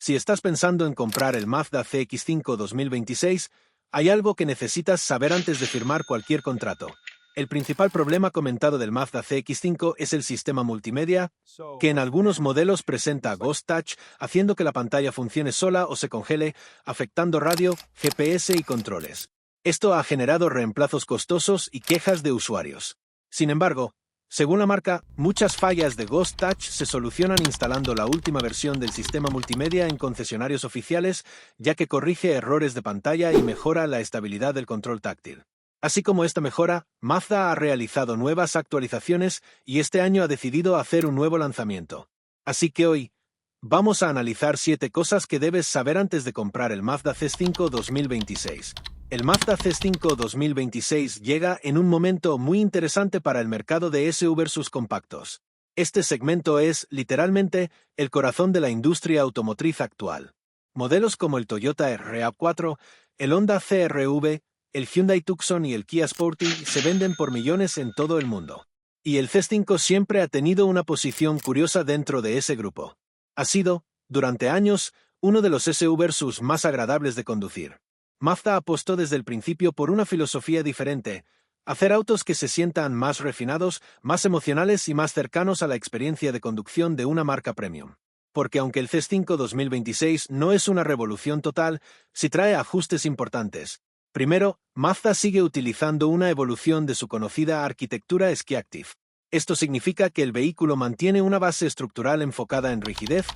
Si estás pensando en comprar el Mazda CX-5 2026, hay algo que necesitas saber antes de firmar cualquier contrato. El principal problema comentado del Mazda CX-5 es el sistema multimedia, que en algunos modelos presenta Ghost Touch, haciendo que la pantalla funcione sola o se congele, afectando radio, GPS y controles. Esto ha generado reemplazos costosos y quejas de usuarios. Sin embargo, según la marca, muchas fallas de Ghost Touch se solucionan instalando la última versión del sistema multimedia en concesionarios oficiales, ya que corrige errores de pantalla y mejora la estabilidad del control táctil. Así como esta mejora, Mazda ha realizado nuevas actualizaciones y este año ha decidido hacer un nuevo lanzamiento. Así que hoy, vamos a analizar 7 cosas que debes saber antes de comprar el Mazda CX-5 2026. El Mazda CX-5 2026 llega en un momento muy interesante para el mercado de SUVs compactos. Este segmento es, literalmente, el corazón de la industria automotriz actual. Modelos como el Toyota RAV4, el Honda CR-V, el Hyundai Tucson y el Kia Sportage se venden por millones en todo el mundo. Y el CX-5 siempre ha tenido una posición curiosa dentro de ese grupo. Ha sido, durante años, uno de los SUVs más agradables de conducir. Mazda apostó desde el principio por una filosofía diferente, hacer autos que se sientan más refinados, más emocionales y más cercanos a la experiencia de conducción de una marca premium. Porque aunque el CX-5 2026 no es una revolución total, sí trae ajustes importantes. Primero, Mazda sigue utilizando una evolución de su conocida arquitectura Ski-Active. Esto significa que el vehículo mantiene una base estructural enfocada en rigidez,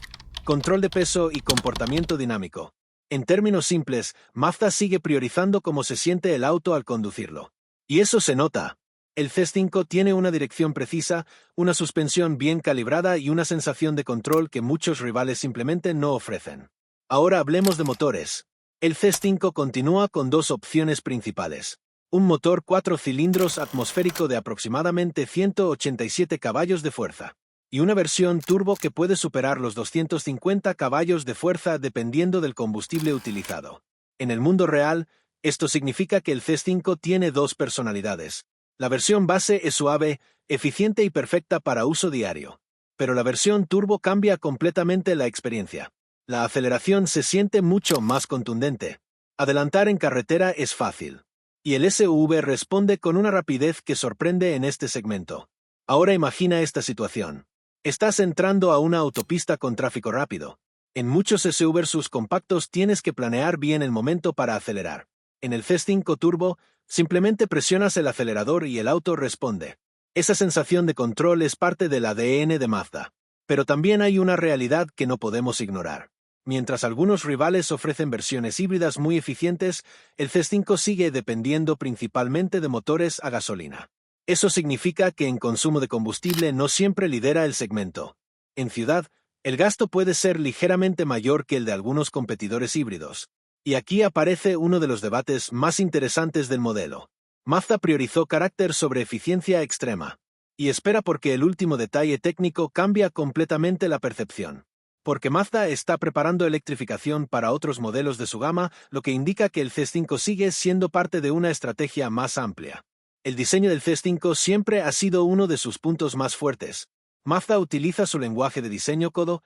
control de peso y comportamiento dinámico. En términos simples, Mazda sigue priorizando cómo se siente el auto al conducirlo. Y eso se nota. El CX-5 tiene una dirección precisa, una suspensión bien calibrada y una sensación de control que muchos rivales simplemente no ofrecen. Ahora hablemos de motores. El CX-5 continúa con 2 opciones principales. Un motor 4 cilindros atmosférico de aproximadamente 187 caballos de fuerza. Y una versión turbo que puede superar los 250 caballos de fuerza dependiendo del combustible utilizado. En el mundo real, esto significa que el CX-5 tiene 2 personalidades. La versión base es suave, eficiente y perfecta para uso diario. Pero la versión turbo cambia completamente la experiencia. La aceleración se siente mucho más contundente. Adelantar en carretera es fácil. Y el SUV responde con una rapidez que sorprende en este segmento. Ahora imagina esta situación. Estás entrando a una autopista con tráfico rápido. En muchos SUVs compactos tienes que planear bien el momento para acelerar. En el CX-5 Turbo, simplemente presionas el acelerador y el auto responde. Esa sensación de control es parte del ADN de Mazda. Pero también hay una realidad que no podemos ignorar. Mientras algunos rivales ofrecen versiones híbridas muy eficientes, el CX-5 sigue dependiendo principalmente de motores a gasolina. Eso significa que en consumo de combustible no siempre lidera el segmento. En ciudad, el gasto puede ser ligeramente mayor que el de algunos competidores híbridos. Y aquí aparece uno de los debates más interesantes del modelo. Mazda priorizó carácter sobre eficiencia extrema. Y espera porque el último detalle técnico cambia completamente la percepción. Porque Mazda está preparando electrificación para otros modelos de su gama, lo que indica que el CX-5 sigue siendo parte de una estrategia más amplia. El diseño del CX-5 siempre ha sido uno de sus puntos más fuertes. Mazda utiliza su lenguaje de diseño CODO,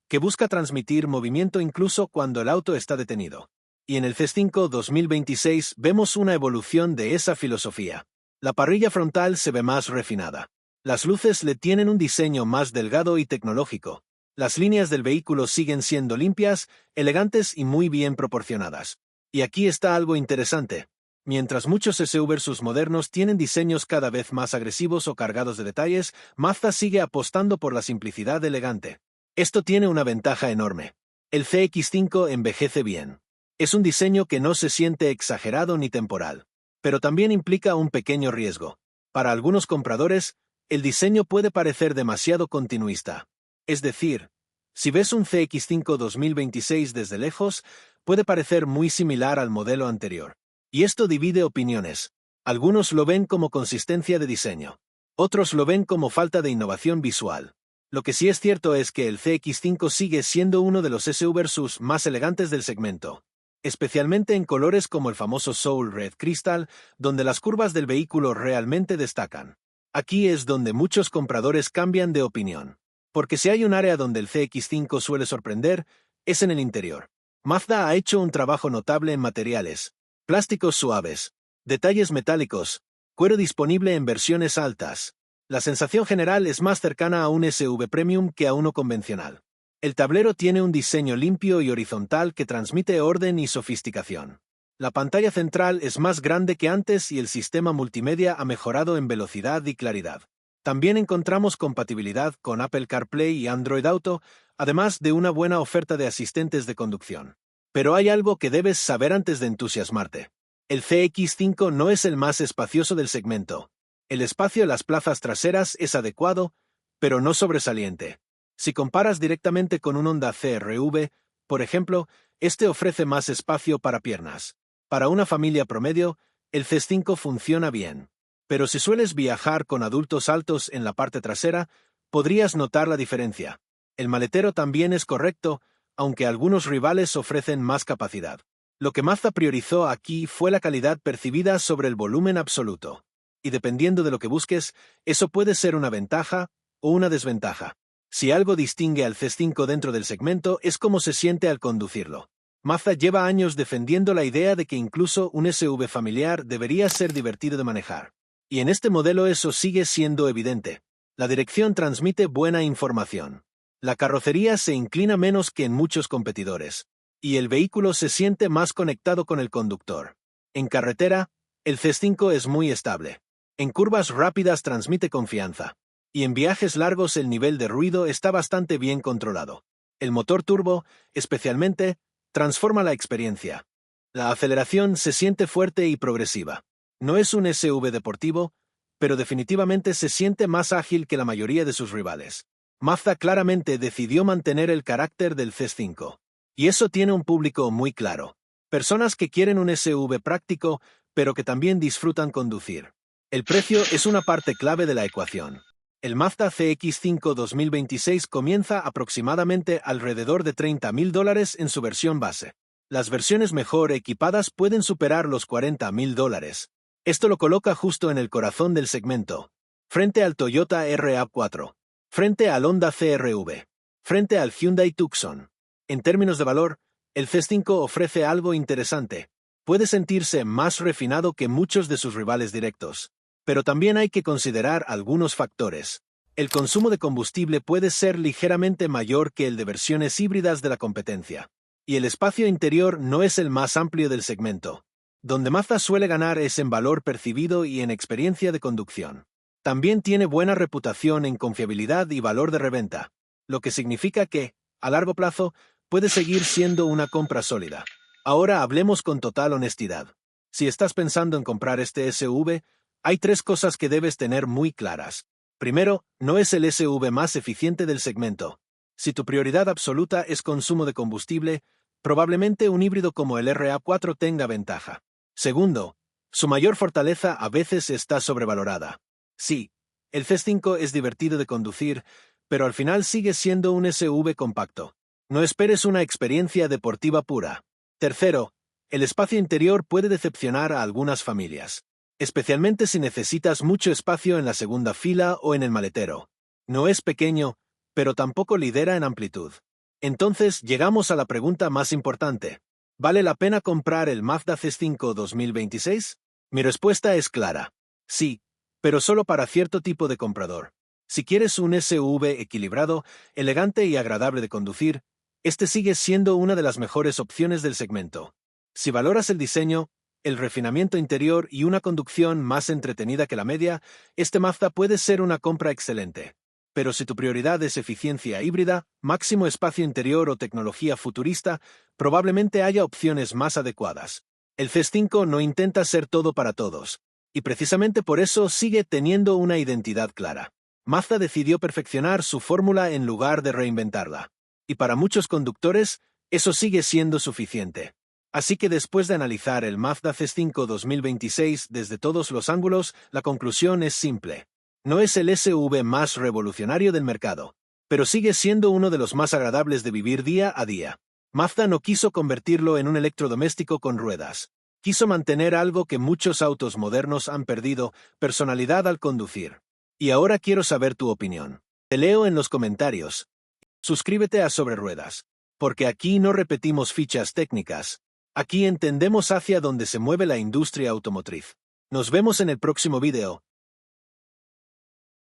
que busca transmitir movimiento incluso cuando el auto está detenido. Y en el CX-5 2026 vemos una evolución de esa filosofía. La parrilla frontal se ve más refinada. Las luces le tienen un diseño más delgado y tecnológico. Las líneas del vehículo siguen siendo limpias, elegantes y muy bien proporcionadas. Y aquí está algo interesante. Mientras muchos SUVs modernos tienen diseños cada vez más agresivos o cargados de detalles, Mazda sigue apostando por la simplicidad elegante. Esto tiene una ventaja enorme. El CX-5 envejece bien. Es un diseño que no se siente exagerado ni temporal. Pero también implica un pequeño riesgo. Para algunos compradores, el diseño puede parecer demasiado continuista. Es decir, si ves un CX-5 2026 desde lejos, puede parecer muy similar al modelo anterior. Y esto divide opiniones. Algunos lo ven como consistencia de diseño. Otros lo ven como falta de innovación visual. Lo que sí es cierto es que el CX-5 sigue siendo uno de los SUVs más elegantes del segmento. Especialmente en colores como el famoso Soul Red Crystal, donde las curvas del vehículo realmente destacan. Aquí es donde muchos compradores cambian de opinión. Porque si hay un área donde el CX-5 suele sorprender, es en el interior. Mazda ha hecho un trabajo notable en materiales, plásticos suaves, detalles metálicos, cuero disponible en versiones altas. La sensación general es más cercana a un SUV Premium que a uno convencional. El tablero tiene un diseño limpio y horizontal que transmite orden y sofisticación. La pantalla central es más grande que antes y el sistema multimedia ha mejorado en velocidad y claridad. También encontramos compatibilidad con Apple CarPlay y Android Auto, además de una buena oferta de asistentes de conducción. Pero hay algo que debes saber antes de entusiasmarte. El CX5 no es el más espacioso del segmento. El espacio en las plazas traseras es adecuado, pero no sobresaliente. Si comparas directamente con un Honda CR-V, por ejemplo, este ofrece más espacio para piernas. Para una familia promedio, el C5 funciona bien. Pero si sueles viajar con adultos altos en la parte trasera, podrías notar la diferencia. El maletero también es correcto, aunque algunos rivales ofrecen más capacidad. Lo que Mazda priorizó aquí fue la calidad percibida sobre el volumen absoluto. Y dependiendo de lo que busques, eso puede ser una ventaja o una desventaja. Si algo distingue al C5 dentro del segmento es cómo se siente al conducirlo. Mazda lleva años defendiendo la idea de que incluso un SUV familiar debería ser divertido de manejar. Y en este modelo eso sigue siendo evidente. La dirección transmite buena información. La carrocería se inclina menos que en muchos competidores. Y el vehículo se siente más conectado con el conductor. En carretera, el C5 es muy estable. En curvas rápidas transmite confianza. Y en viajes largos el nivel de ruido está bastante bien controlado. El motor turbo, especialmente, transforma la experiencia. La aceleración se siente fuerte y progresiva. No es un SUV deportivo, pero definitivamente se siente más ágil que la mayoría de sus rivales. Mazda claramente decidió mantener el carácter del C5. Y eso tiene un público muy claro. Personas que quieren un SUV práctico, pero que también disfrutan conducir. El precio es una parte clave de la ecuación. El Mazda CX-5 2026 comienza aproximadamente alrededor de $30.000 en su versión base. Las versiones mejor equipadas pueden superar los $40.000. Esto lo coloca justo en el corazón del segmento, frente al Toyota RAV4, frente al Honda CR-V, frente al Hyundai Tucson. En términos de valor, el C5 ofrece algo interesante. Puede sentirse más refinado que muchos de sus rivales directos. Pero también hay que considerar algunos factores. El consumo de combustible puede ser ligeramente mayor que el de versiones híbridas de la competencia. Y el espacio interior no es el más amplio del segmento. Donde Mazda suele ganar es en valor percibido y en experiencia de conducción. También tiene buena reputación en confiabilidad y valor de reventa, lo que significa que, a largo plazo, puede seguir siendo una compra sólida. Ahora hablemos con total honestidad. Si estás pensando en comprar este SUV, hay tres cosas que debes tener muy claras. Primero, no es el SUV más eficiente del segmento. Si tu prioridad absoluta es consumo de combustible, probablemente un híbrido como el RAV4 tenga ventaja. Segundo, su mayor fortaleza a veces está sobrevalorada. Sí, el C5 es divertido de conducir, pero al final sigue siendo un SUV compacto. No esperes una experiencia deportiva pura. Tercero, el espacio interior puede decepcionar a algunas familias, especialmente si necesitas mucho espacio en la segunda fila o en el maletero. No es pequeño, pero tampoco lidera en amplitud. Entonces llegamos a la pregunta más importante. ¿Vale la pena comprar el Mazda CX-5 2026? Mi respuesta es clara. Sí, pero solo para cierto tipo de comprador. Si quieres un SUV equilibrado, elegante y agradable de conducir, este sigue siendo una de las mejores opciones del segmento. Si valoras el diseño, el refinamiento interior y una conducción más entretenida que la media, este Mazda puede ser una compra excelente. Pero si tu prioridad es eficiencia híbrida, máximo espacio interior o tecnología futurista, probablemente haya opciones más adecuadas. El CX-5 no intenta ser todo para todos, y precisamente por eso sigue teniendo una identidad clara. Mazda decidió perfeccionar su fórmula en lugar de reinventarla. Y para muchos conductores, eso sigue siendo suficiente. Así que después de analizar el Mazda CX-5 2026 desde todos los ángulos, la conclusión es simple. No es el SUV más revolucionario del mercado, pero sigue siendo uno de los más agradables de vivir día a día. Mazda no quiso convertirlo en un electrodoméstico con ruedas. Quiso mantener algo que muchos autos modernos han perdido, personalidad al conducir. Y ahora quiero saber tu opinión. Te leo en los comentarios. Suscríbete a Sobre Ruedas. porque aquí no repetimos fichas técnicas. Aquí entendemos hacia dónde se mueve la industria automotriz. Nos vemos en el próximo video.